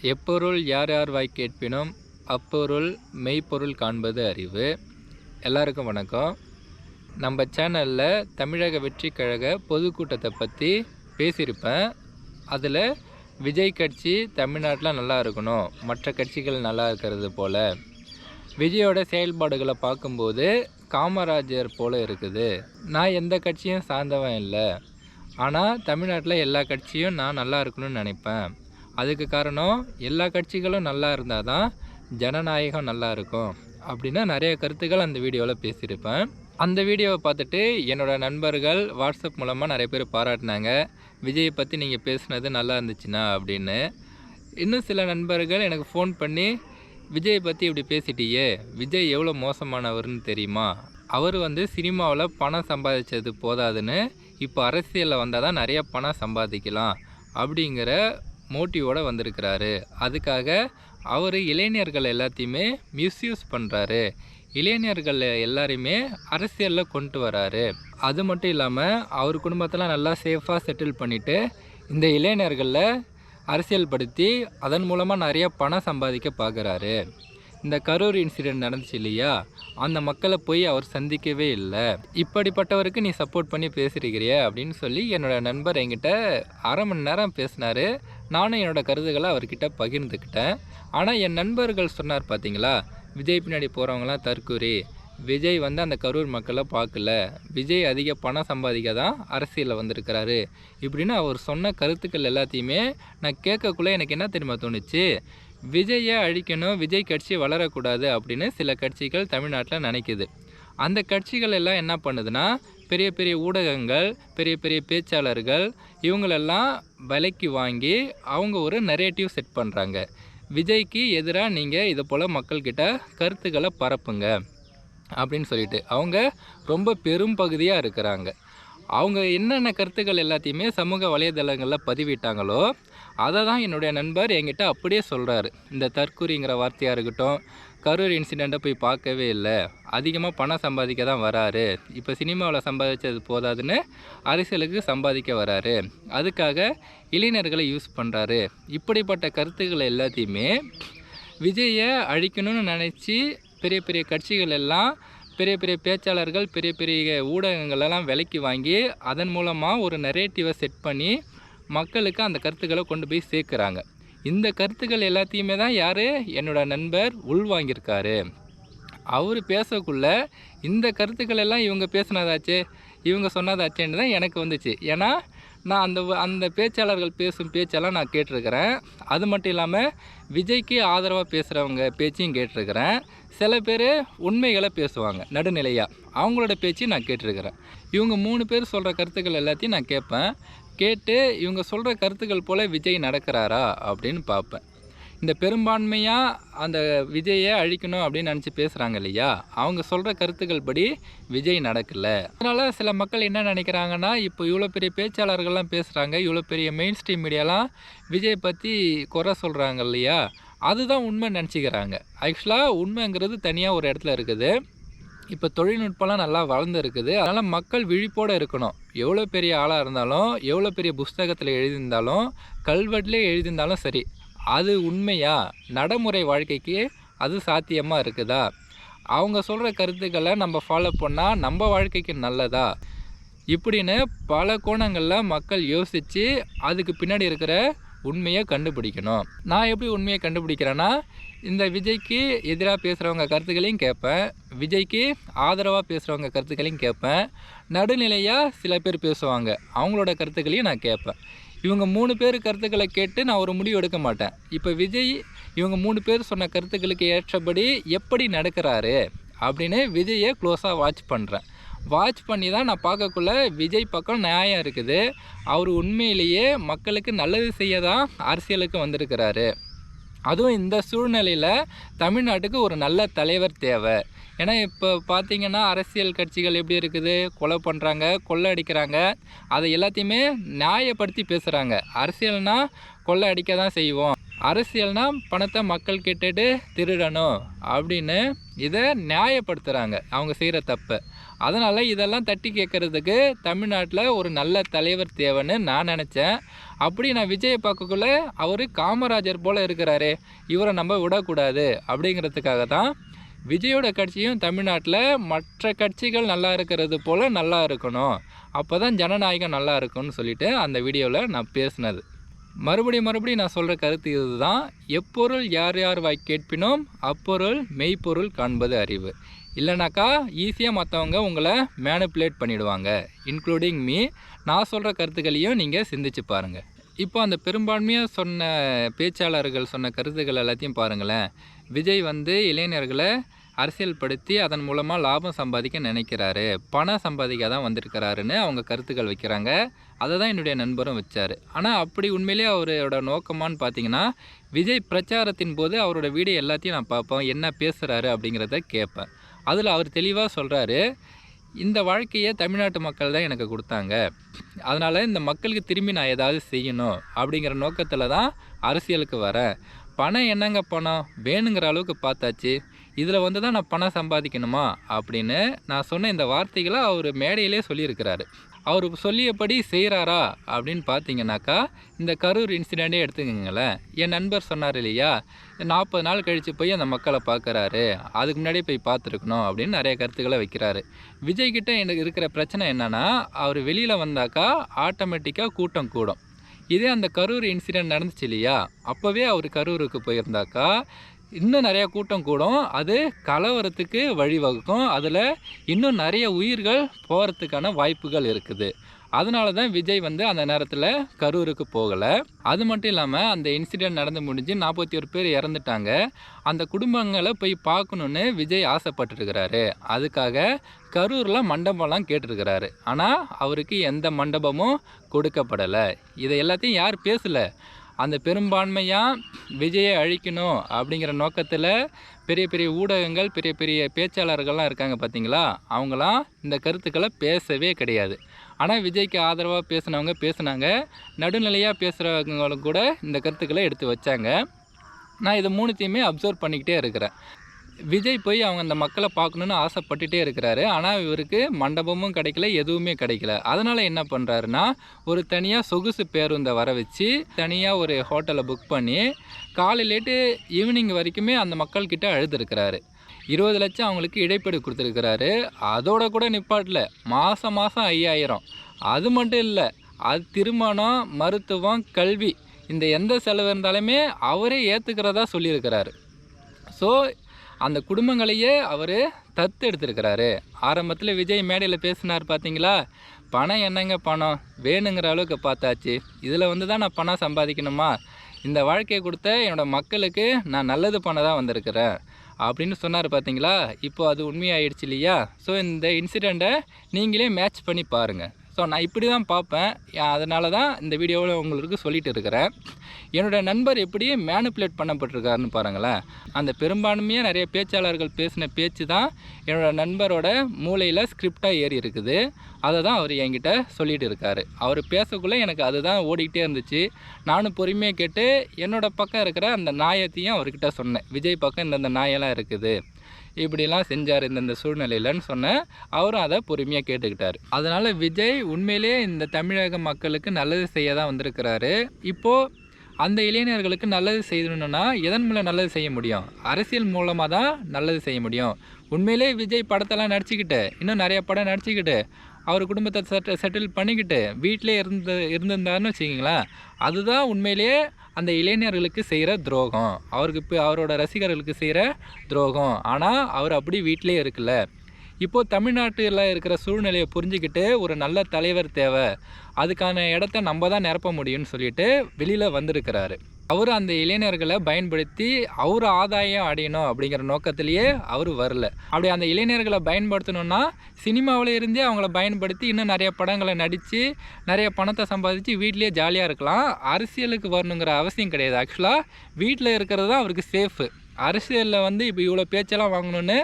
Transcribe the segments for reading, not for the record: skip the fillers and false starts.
எப்பொருள் யார் யார் வாய் கேட்பினும் அப்பொருள் மெய்ப்பொருள் காண்பது அறிவு. எல்லாருக்கும் வணக்கம். நம்ம சேனலில் தமிழக வெற்றி கழக பொதுக்கூட்டத்தை பற்றி பேசியிருப்பேன். அதில் விஜய் கட்சி தமிழ்நாட்டில் நல்லா இருக்கணும், மற்ற கட்சிகள் நல்லா இருக்கிறது போல், விஜயோட செயல்பாடுகளை பார்க்கும்போது காமராஜர் போல் இருக்குது. நான் எந்த கட்சியும் சார்ந்தவன் இல்லை, ஆனால் தமிழ்நாட்டில் எல்லா கட்சியும் நான் நல்லா இருக்கணும்னு நினைப்பேன். அதுக்கு காரணம் எல்லா கட்சிகளும் நல்லா இருந்தால் தான் ஜனநாயகம் நல்லா இருக்கும் அப்படின்னு நிறைய கருத்துக்கள் அந்த வீடியோவில் பேசியிருப்பேன். அந்த வீடியோவை பார்த்துட்டு என்னோடய நண்பர்கள் வாட்ஸ்அப் மூலமாக நிறைய பேர் பாராட்டினாங்க, விஜயை பற்றி நீங்கள் பேசுனது நல்லா இருந்துச்சுண்ணா அப்படின்னு. இன்னும் சில நண்பர்கள் எனக்கு ஃபோன் பண்ணி, விஜயை பற்றி இப்படி பேசிட்டியே, விஜய் எவ்வளோ மோசமானவர்னு தெரியுமா, அவர் சினிமாவில் பணம் சம்பாதிச்சது போதாதுன்னு இப்போ அரசியலில் வந்தால் தான் நிறைய பணம் சம்பாதிக்கலாம் அப்படிங்கிற மோட்டிவோடு வந்திருக்கிறாரு. அதுக்காக அவர் இளைஞர்கள் எல்லாத்தையுமே மிஸ்யூஸ் பண்ணுறாரு, இளைஞர்கள் எல்லாரையுமே அரசியலில் கொண்டு வராரு. அது மட்டும் இல்லாமல் அவர் குடும்பத்தெல்லாம் நல்லா சேஃபாக செட்டில் பண்ணிவிட்டு இந்த இளைஞர்களில் அரசியல் படுத்தி அதன் மூலமாக நிறைய பணம் சம்பாதிக்க பார்க்குறாரு. இந்த கரூர் இன்சிடெண்ட் நடந்துச்சு இல்லையா, அந்த மக்களை போய் அவர் சந்திக்கவே இல்லை. இப்படிப்பட்டவருக்கு நீ சப்போர்ட் பண்ணி பேசியிருக்கிறிய அப்படின்னு சொல்லி என்னோடய நண்பர் என்கிட்ட அரை மணி நேரம் பேசினார். நானும் என்னோடய கருத்துக்களை அவர்கிட்ட பகிர்ந்துக்கிட்டேன். ஆனால் என் நண்பர்கள் சொன்னார், பார்த்தீங்களா, விஜய் பின்னாடி போகிறவங்களாம் தற்கூரி, விஜய் அந்த கரூர் மக்களை பார்க்கல, விஜய் அதிக பணம் சம்பாதிக்க தான் அரசியலில் வந்திருக்கிறாரு இப்படின்னு அவர் சொன்ன கருத்துக்கள் எல்லாத்தையுமே நான் கேட்கக்குள்ளே எனக்கு என்ன தெரியுமா தோணுச்சு, விஜயை அழிக்கணும், விஜய் கட்சி வளரக்கூடாது அப்படின்னு சில கட்சிகள் தமிழ்நாட்டில் நினைக்குது. அந்த கட்சிகள் எல்லாம் என்ன பண்ணுதுன்னா, பெரிய பெரிய ஊடகங்கள், பெரிய பெரிய பேச்சாளர்கள் இவங்களெல்லாம் விலைக்கு வாங்கி அவங்க ஒரு நரேட்டிவ் செட் பண்ணுறாங்க. விஜய்க்கு எதிராக நீங்கள் இதை போல் மக்கள்கிட்ட கருத்துக்களை பரப்புங்க அப்படின்னு சொல்லிட்டு அவங்க ரொம்ப பெரும் பகுதியாக இருக்கிறாங்க. அவங்க என்னென்ன கருத்துக்கள் எல்லாத்தையுமே சமூக வலைதளங்களில் பதிவிட்டாங்களோ அதை தான் என்னுடைய நண்பர் என்கிட்ட அப்படியே சொல்கிறாரு. இந்த தற்கூரிங்கிற வார்த்தையாக இருக்கட்டும், கரூர் இன்சிடெண்ட்டை போய் பார்க்கவே இல்லை, அதிகமாக பணம் சம்பாதிக்க தான் வராரு, இப்போ சினிமாவில் சம்பாதிச்சது போதாதுன்னு அரசியலுக்கு சம்பாதிக்க வராரு, அதுக்காக இளைஞர்களை யூஸ் பண்ணுறாரு, இப்படிப்பட்ட கருத்துக்களை எல்லாத்தையுமே விஜயை அழிக்கணும்னு நினச்சி பெரிய பெரிய கட்சிகள் எல்லாம், பெரிய பெரிய பேச்சாளர்கள், பெரிய பெரிய ஊடகங்களெல்லாம் விலைக்கு வாங்கி அதன் மூலமாக ஒரு நரேட்டிவை செட் பண்ணி மக்களுக்கு அந்த கருத்துக்களை கொண்டு போய் சேர்க்குறாங்க. இந்த கருத்துக்கள் எல்லாத்தையுமே தான் யார், என்னோட நண்பர் உள்வாங்கியிருக்காரு. அவர் பேசக்குள்ள இந்த கருத்துக்கள் எல்லாம் இவங்க பேசுனதாச்சே, இவங்க சொன்னதாச்சேன்னு தான் எனக்கு வந்துச்சு. ஏன்னா நான் அந்த பேச்சாளர்கள் பேசும் பேச்செல்லாம் நான் கேட்டிருக்கிறேன். அது மட்டும் இல்லாமல் விஜய்க்கு ஆதரவாக பேசுகிறவங்க பேச்சையும் கேட்டிருக்கிறேன். சில பேர் உண்மைகளை பேசுவாங்க நடுநிலையாக, அவங்களோட பேச்சையும் நான் கேட்டிருக்கிறேன். இவங்க 3 பேர் சொல்கிற கருத்துக்கள் எல்லாத்தையும் நான் கேட்பேன். கேட்டு இவங்க சொல்கிற கருத்துக்கள் போல் விஜய் நடக்கிறாரா அப்படின்னு பார்ப்பேன். இந்த பெரும்பான்மையாக அந்த விஜயை அழிக்கணும் அப்படின்னு நினச்சி பேசுகிறாங்க இல்லையா, அவங்க சொல்கிற கருத்துக்கள் படி விஜய் நடக்கலை. அதனால் சில மக்கள் என்ன நினைக்கிறாங்கன்னா, இப்போ இவ்வளோ பெரிய பேச்சாளர்கள்லாம் பேசுகிறாங்க, இவ்வளோ பெரிய மெயின் ஸ்ட்ரீம் மீடியாலாம் விஜய் பற்றி குறை சொல்கிறாங்க இல்லையா, அதுதான் உண்மை நினச்சிக்கிறாங்க. ஆக்சுவலாக உண்மைங்கிறது தனியாக ஒரு இடத்துல இருக்குது. இப்போ தொழில்நுட்பம்லாம் நல்லா வளர்ந்து இருக்குது. அதனால் மக்கள் விழிப்போடு இருக்கணும். எவ்வளோ பெரிய ஆளாக இருந்தாலும், எவ்வளோ பெரிய புஸ்தகத்தில் எழுதியிருந்தாலும், கல்வெட்டிலே எழுதியிருந்தாலும் சரி, அது உண்மையா, நடைமுறை வாழ்க்கைக்கு அது சாத்தியமாக இருக்குதா, அவங்க சொல்கிற கருத்துக்களை நம்ம ஃபாலோ பண்ணால் நம்ம வாழ்க்கைக்கு நல்லதா, இப்படின்னு பல கோணங்களில் மக்கள் யோசித்து அதுக்கு பின்னாடி இருக்கிற உண்மையை கண்டுபிடிக்கணும். நான் எப்படி உண்மையை கண்டுபிடிக்கிறேன்னா, இந்த விஜய்க்கு எதிராக பேசுகிறவங்க கருத்துக்களையும் கேட்பேன், விஜய்க்கு ஆதரவாக பேசுகிறவங்க கருத்துக்களையும் கேட்பேன், நடுநிலையாக சில பேர் பேசுவாங்க, அவங்களோட கருத்துக்களையும் நான் கேட்பேன். இவங்க 3 பேர் கருத்துக்களை கேட்டு நான் ஒரு முடிவு எடுக்க மாட்டேன். இப்போ விஜய் இவங்க 3 பேர் சொன்ன கருத்துக்களுக்கு ஏற்றபடி எப்படி நடக்கிறாரு அப்படின்னு விஜயை க்ளோஸாக வாட்ச் பண்ணுறேன். வாட்ச் பண்ணி தான் நான் பார்க்கக்குள்ள விஜய் பக்கம் நியாயம் இருக்குது, அவர் உண்மையிலேயே மக்களுக்கு நல்லது செய்ய தான் அரசியலுக்கு வந்திருக்கிறாரு. அதுவும் இந்த சூழ்நிலையில் தமிழ்நாட்டுக்கு ஒரு நல்ல தலைவர் தேவை. ஏன்னா இப்போ பார்த்திங்கன்னா அரசியல் கட்சிகள் எப்படி இருக்குது, கொலை பண்ணுறாங்க, கொள்ளை அடிக்கிறாங்க, அதை எல்லாத்தையுமே நியாயப்படுத்தி பேசுகிறாங்க. அரசியல்னால் கொள்ளை அடிக்க தான் செய்வோம், அரசியல்னா பணத்தை மக்கள் கேட்டுட்டு திருடணும் அப்படின்னு இதை நியாயப்படுத்துகிறாங்க அவங்க செய்கிற தப்பை. அதனால் இதெல்லாம் தட்டி கேட்குறதுக்கு தமிழ்நாட்டில் ஒரு நல்ல தலைவர் தேவைன்னு நான் நினச்சேன். அப்படி நான் விஜயை பார்க்கக்குள்ளே அவர் காமராஜர் போல் இருக்கிறாரு, இவரை நம்ம விடக்கூடாது அப்படிங்கிறதுக்காக தான் விஜயோட கட்சியும் தமிழ்நாட்டில் மற்ற கட்சிகள் நல்லா இருக்கிறது போல் நல்லா இருக்கணும், அப்போ தான் ஜனநாயகம் நல்லா இருக்கும்னு சொல்லிட்டு அந்த வீடியோவில் நான் பேசினது. மறுபடியும் நான் சொல்கிற கருத்து இதுதான். எப்பொருள் யார் யார் வாய் கேட்பினோம் அப்பொருள் மெய்ப்பொருள் காண்பது அறிவு. இல்லைனாக்கா ஈஸியாக மற்றவங்க உங்களை மேனிப்புலேட் பண்ணிவிடுவாங்க, இன்க்ளூடிங் மீ. நான் சொல்கிற கருத்துக்களையும் நீங்கள் சிந்திச்சு பாருங்கள். இப்போ அந்த பெரும்பான்மையாக சொன்ன பேச்சாளர்கள் சொன்ன கருத்துக்கள் எல்லாத்தையும் பாருங்களேன். விஜய் இளைஞர்களை அரசியல்படுத்தி அதன் மூலமாக லாபம் சம்பாதிக்க நினைக்கிறாரு, பணம் சம்பாதிக்க தான் வந்திருக்கிறாருன்னு அவங்க கருத்துக்கள் வைக்கிறாங்க. அதை தான் என்னுடைய நண்பரும் வச்சார். ஆனால் அப்படி உண்மையிலே அவரோட நோக்கமானு பார்த்தீங்கன்னா, விஜய் பிரச்சாரத்தின் போது அவரோட வீடியோ எல்லாத்தையும் நான் பார்ப்பேன், என்ன பேசுகிறாரு அப்படிங்கிறத கேட்பேன். அதில் அவர் தெளிவாக சொல்கிறாரு, இந்த வாழ்க்கையை தமிழ்நாட்டு மக்கள் தான் எனக்கு கொடுத்தாங்க, அதனால் இந்த மக்களுக்கு திரும்பி நான் ஏதாவது செய்யணும் அப்படிங்கிற நோக்கத்தில் தான் அரசியலுக்கு வரேன். பணம் என்னங்க பணம் வேணுங்கிற அளவுக்கு பார்த்தாச்சு, இதில் தான் நான் பணம் சம்பாதிக்கணுமா அப்படின்னு நான் சொன்ன இந்த வார்த்தைகளை அவர் மேடையிலே சொல்லியிருக்கிறாரு. அவர் சொல்லியபடி செய்கிறாரா அப்படின்னு பார்த்தீங்கன்னாக்கா, இந்த கரூர் இன்சிடெண்ட்டே எடுத்துக்கங்களேன். என் நண்பர் சொன்னார் இல்லையா, 40 நாள் கழித்து போய் அந்த மக்களை பார்க்குறாரு, அதுக்கு முன்னாடியே போய் பார்த்துருக்கணும் அப்படின்னு நிறைய கருத்துக்களை வைக்கிறாரு. விஜய்கிட்ட எனக்கு இருக்கிற பிரச்சனை என்னென்னா, அவர் வெளியில் வந்தாக்கா ஆட்டோமேட்டிக்காக கூட்டம் கூடும். இதே அந்த கரூர் இன்சிடெண்ட் நடந்துச்சு இல்லையா, அப்போவே அவர் கரூருக்கு போயிருந்தாக்கா இன்னும் நிறையா கூட்டம் கூடும், அது கலவரத்துக்கு வழிவகுக்கும், அதில் இன்னும் நிறைய உயிர்கள் போகிறதுக்கான வாய்ப்புகள் இருக்குது. அதனால தான் விஜய் அந்த நேரத்தில் கரூருக்கு போகலை. அது மட்டும் இல்லாமல் அந்த இன்சிடெண்ட் நடந்து முடிஞ்சு 41 பேர் இறந்துட்டாங்க. அந்த குடும்பங்களை போய் பார்க்கணுன்னு விஜய் ஆசைப்பட்டுருக்கிறாரு. அதுக்காக கரூரில் மண்டபம்லாம் கேட்டிருக்கிறாரு. ஆனால் அவருக்கு எந்த மண்டபமும் கொடுக்கப்படலை. இதை எல்லாத்தையும் யார் பேசலை? அந்த பெரும்பான்மையாக விஜயை அழிக்கணும் அப்படிங்கிற நோக்கத்தில் பெரிய பெரிய ஊடகங்கள், பெரிய பெரிய பேச்சாளர்கள்லாம் இருக்காங்க பார்த்தீங்களா, அவங்களாம் இந்த கருத்துக்களை பேசவே கிடையாது. ஆனால் விஜய்க்கு ஆதரவாக பேசுனாங்க, நடுநிலையாக பேசுகிறவங்களும் கூட இந்த கருத்துக்களை எடுத்து வச்சாங்க. நான் இதை 3த்தையுமே அப்சர்வ் பண்ணிக்கிட்டே இருக்கிறேன். விஜய் போய் அவங்க அந்த மக்களை பார்க்கணுன்னு ஆசைப்பட்டுட்டே இருக்கிறாரு. ஆனால் இவருக்கு மண்டபமும் கிடைக்கல, எதுவுமே கிடைக்கல. அதனால் என்ன பண்ணுறாருன்னா, ஒரு தனியாக சொகுசு பேருந்தை வர வச்சு தனியாக ஒரு ஹோட்டலை புக் பண்ணி காலையிலேட்டு ஈவினிங் வரைக்குமே அந்த மக்கள்கிட்ட அழுதுருக்கிறாரு. 20 லட்சம் அவங்களுக்கு இடைப்பீடு கொடுத்துருக்கிறாரு. அதோட கூட நிப்பாட்டில் மாதம் 5000. அது மட்டும் இல்லை, அது திருமணம், மருத்துவம், கல்வி, இந்த எந்த செலவு இருந்தாலுமே அவரே ஏற்றுக்கிறதா சொல்லியிருக்கிறாரு. ஸோ அந்த குடும்பங்களையே அவர் தத்து எடுத்துருக்கிறாரு. ஆரம்பத்தில் விஜய் மேடையில் பேசினார் பார்த்தீங்களா, பணம் என்னங்க பணம் வேணுங்கிற அளவுக்கு பார்த்தாச்சு, இதில் தான் நான் பணம் சம்பாதிக்கணுமா, இந்த வாழ்க்கையை கொடுத்த என்னோடய மக்களுக்கு நான் நல்லது பண்ண தான் வந்திருக்கிறேன் அப்படின்னு சொன்னார் பார்த்தீங்களா. இப்போ அது உண்மையாகிடுச்சு இல்லையா. ஸோ இந்த இன்சிடெண்ட்டை நீங்களே மேட்ச் பண்ணி பாருங்கள். ஸோ நான் இப்படி தான் பார்ப்பேன். அதனால தான் இந்த வீடியோவில் உங்களுக்கு சொல்லிகிட்டு இருக்கிறேன். என்னோடய நண்பர் எப்படி மேனிப்புலேட் பண்ணப்பட்டிருக்காருன்னு பாருங்களேன். அந்த பெரும்பான்மையாக நிறைய பேச்சாளர்கள் பேசின பேச்சு தான் என்னோடய நண்பரோட மூளையில் ஸ்கிரிப்டாக ஏறி இருக்குது. அதை தான் அவர் என்கிட்ட சொல்லிகிட்டு இருக்கார். அவர் பேசக்குள்ளே எனக்கு அதுதான் ஓடிக்கிட்டே இருந்துச்சு. நானும் பொறுமையாக கேட்டு என்னோடய பக்கம் இருக்கிற அந்த நியாயத்தையும் அவர்கிட்ட சொன்னேன். விஜய் பக்கம் இந்தந்த நியாயம்லாம் இருக்குது, இப்படிலாம் செஞ்சார் இந்தந்த சூழ்நிலையிலன்னு சொன்னேன். அவரும் அதை பொறுமையாக கேட்டுக்கிட்டார். அதனால் விஜய் உண்மையிலே இந்த தமிழக மக்களுக்கு நல்லது செய்ய தான் வந்திருக்கிறாரு. இப்போது அந்த இளைஞர்களுக்கு நல்லது செய்யணுன்னா எதன் மூலம் நல்லது செய்ய முடியும்? அரசியல் மூலமாக தான் நல்லது செய்ய முடியும். உண்மையிலே விஜய் படத்தெல்லாம் நடிச்சுக்கிட்டு, இன்னும் நிறைய படம் நடிச்சுக்கிட்டு, அவர் குடும்பத்தை செட்டில் பண்ணிக்கிட்டு வீட்டிலே இருந்திருந்தாருன்னு வச்சுக்கிங்களேன், அதுதான் உண்மையிலேயே அந்த இளைஞர்களுக்கு செய்கிற துரோகம், அவருக்கு இப்போ அவரோட ரசிகர்களுக்கு செய்கிற துரோகம். ஆனால் அவர் அப்படி வீட்டிலே இருக்கல. இப்போது தமிழ்நாட்டில் இருக்கிற சூழ்நிலையை புரிஞ்சுக்கிட்டு ஒரு நல்ல தலைவர் தேவை, அதுக்கான இடத்த நம்ம தான் நிரப்ப முடியும்னு சொல்லிட்டு வெளியில் வந்திருக்கிறாரு. அவர் அந்த இளைஞர்களை பயன்படுத்தி அவர் ஆதாயம் அடையணும் அப்படிங்கிற நோக்கத்திலேயே அவர் வரல. அப்படி அந்த இளைஞர்களை பயன்படுத்தணுன்னா சினிமாவில் இருந்தே அவங்கள பயன்படுத்தி இன்னும் நிறைய படங்களை நடித்து நிறைய பணத்தை சம்பாதிச்சு வீட்டிலேயே ஜாலியாக இருக்கலாம். அரசியலுக்கு வரணுங்கிற அவசியம் கிடையாது. ஆக்சுவலாக வீட்டில் இருக்கிறது தான் அவருக்கு சேஃபு. அரசியலில் இப்போ இவ்வளோ பேச்செல்லாம் வாங்கணுன்னு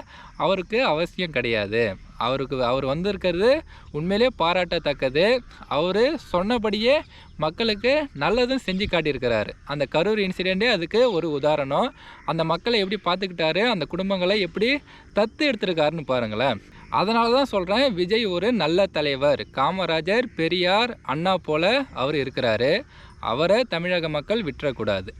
அவருக்கு அவசியம் கிடையாது. அவர் வந்திருக்கிறது உண்மையிலே பாராட்டத்தக்கது. அவர் சொன்னபடியே மக்களுக்கு நல்லதும் செஞ்சு காட்டியிருக்கிறாரு. அந்த கரூர் இன்சிடெண்ட்டே அதுக்கு ஒரு உதாரணம். அந்த மக்களை எப்படி பார்த்துக்கிட்டாரு, அந்த குடும்பங்களை எப்படி தத்து எடுத்திருக்காருன்னு பாருங்களேன். அதனால தான் சொல்கிறேன், விஜய் ஒரு நல்ல தலைவர். காமராஜர், பெரியார், அண்ணா போல் அவர் இருக்கிறாரு. அவரை தமிழக மக்கள் விட்டுறக்கூடாது.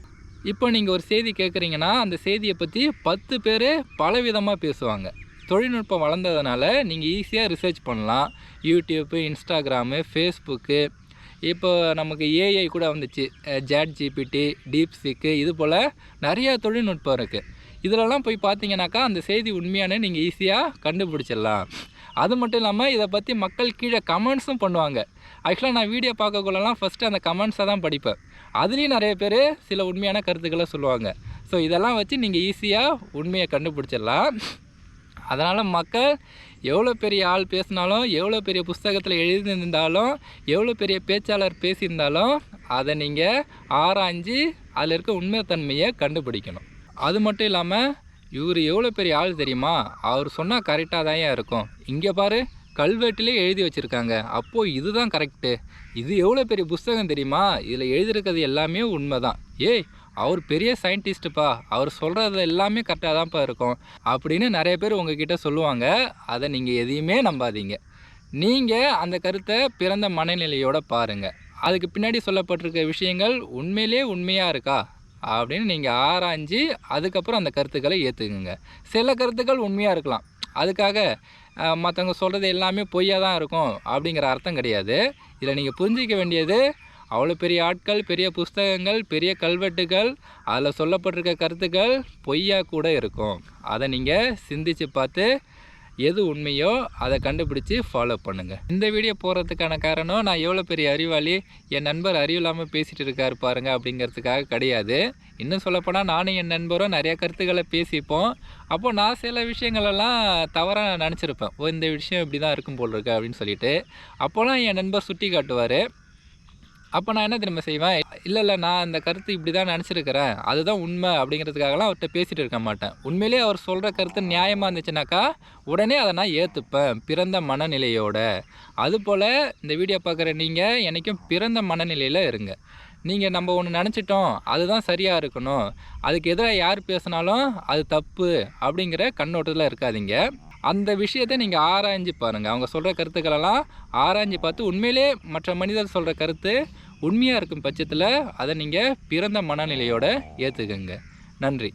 இப்போ நீங்கள் ஒரு செய்தி கேட்குறீங்கன்னா அந்த செய்தியை பற்றி 10 பேர் பலவிதமாக பேசுவாங்க. தொழில்நுட்பம் வளர்ந்ததுனால நீங்கள் ஈஸியாக ரிசர்ச் பண்ணலாம். யூடியூப்பு, இன்ஸ்டாகிராமு, ஃபேஸ்புக்கு, இப்போ நமக்கு ஏஐ கூட வந்துச்சு. ChatGPT, டீப்சீக்கு, இது போல் நிறையா தொழில்நுட்பம் இருக்குது. இதிலெல்லாம் போய் பார்த்தீங்கன்னாக்கா அந்த செய்தி உண்மையான நீங்கள் ஈஸியாக கண்டுபிடிச்சிடலாம். அது மட்டும் இல்லாமல் இதை பற்றி மக்கள் கீழே கமெண்ட்ஸும் பண்ணுவாங்க. ஆக்சுவலாக நான் வீடியோ பார்க்கக்குள்ளலாம் ஃபஸ்ட்டு அந்த கமெண்ட்ஸை தான் படிப்பேன். அதுலேயும் நிறைய பேர் சில உண்மையான கருத்துக்களை சொல்லுவாங்க. ஸோ இதெல்லாம் வச்சு நீங்கள் ஈஸியாக உண்மையை கண்டுபிடிச்சிடலாம். அதனால் மக்கள் எவ்வளோ பெரிய ஆள் பேசினாலும், எவ்வளோ பெரிய புஸ்தகத்தில் எழுதியிருந்தாலும், எவ்வளோ பெரிய பேச்சாளர் பேசியிருந்தாலும் அதை நீங்கள் ஆராய்ஞ்சு அதில் இருக்க உண்மைத்தன்மையை கண்டுபிடிக்கணும். அது மட்டும் இல்லாமல் இவர் எவ்வளோ பெரிய ஆள் தெரியுமா, அவர் சொன்னால் கரெக்டாக தான் இருக்கும். இங்கே பாரு, கல்வெட்டிலே எழுதி வச்சுருக்காங்க, அப்போது இதுதான் கரெக்டு. இது எவ்வளோ பெரிய புஸ்தகம் தெரியுமா, இதில் எழுதியிருக்கிறது எல்லாமே உண்மை தான். ஏய், அவர் பெரிய சயின்டிஸ்ட்டுப்பா, அவர் சொல்கிறது எல்லாமே கரெக்டாக தான்ப்பா இருக்கும் அப்படின்னு நிறைய பேர் உங்ககிட்ட சொல்லுவாங்க. அதை நீங்கள் எதையுமே நம்பாதீங்க. நீங்கள் அந்த கருத்தை பிறந்த மனநிலையோடு பாருங்கள். அதுக்கு பின்னாடி சொல்லப்பட்டிருக்க விஷயங்கள் உண்மையிலே உண்மையாக இருக்கா அப்படின்னு நீங்கள் ஆராய்ஞ்சு அதுக்கப்புறம் அந்த கருத்துக்களை ஏற்றுக்குங்க. சில கருத்துக்கள் உண்மையாக இருக்கலாம், அதுக்காக மற்றவங்க சொல்கிறது எல்லாமே பொய்யாக தான் இருக்கும் அப்படிங்கிற அர்த்தம் கிடையாது. இதில் நீங்கள் புரிஞ்சிக்க வேண்டியது, அவ்வளோ பெரிய ஆட்கள், பெரிய புஸ்தகங்கள், பெரிய கல்வெட்டுகள், அதில் சொல்லப்பட்டிருக்க கருத்துக்கள் பொய்யா கூட இருக்கும். அதை நீங்கள் சிந்தித்து பார்த்து எது உண்மையோ அதை கண்டுபிடிச்சி ஃபாலோ பண்ணுங்கள். இந்த வீடியோ போகிறதுக்கான காரணம் நான் எவ்வளோ பெரிய அறிவாளி, என் நண்பர் அறிவில்லாமல் பேசிகிட்டு இருக்கார் பாருங்கள் அப்படிங்கிறதுக்காக கிடையாது. இன்னும் சொல்லப்போனால் நானும் என் நண்பரும் நிறையா கருத்துக்களை பேசிப்போம். அப்போது நான் சில விஷயங்களெல்லாம் தவறாக நினச்சிருப்பேன். இந்த விஷயம் இப்படி தான் இருக்கும் போல் இருக்கு அப்படின்னு சொல்லிட்டு. அப்போலாம் என் நண்பர் சுட்டி காட்டுவார். அப்போ நான் என்ன திரும்ப செய்வேன், இல்லை நான் அந்த கருத்து இப்படி தான் நினச்சிருக்கிறேன், அதுதான் உண்மை அப்படிங்கிறதுக்காகலாம் அவர்கிட்ட பேசிகிட்டு இருக்க மாட்டேன். உண்மையிலே அவர் சொல்கிற கருத்து நியாயமாக இருந்துச்சுனாக்கா உடனே அதை நான் ஏற்றுப்பேன், பிறந்த மனநிலையோட. அதுபோல் இந்த வீடியோ பார்க்குற நீங்கள் என்றைக்கும் பிறந்த மனநிலையில் இருங்க. நீங்கள் நம்ம ஒன்று நினச்சிட்டோம், அதுதான் சரியாக இருக்கணும், அதுக்கு எதிராக யார் பேசினாலும் அது தப்பு அப்படிங்கிற கண்ணோட்டத்தில் இருக்காதீங்க. அந்த விஷயத்தை நீங்கள் ஆராய்ஞ்சு பாருங்கள். அவங்க சொல்கிற கருத்துக்களெல்லாம் ஆராய்ஞ்சு பார்த்து உண்மையிலே மற்ற மனிதர் சொல்கிற கருத்து உண்மையாக இருக்கும் பட்சத்தில் அதை நீங்கள் பிறந்த மனநிலையோடு ஏற்றுக்குங்க. நன்றி.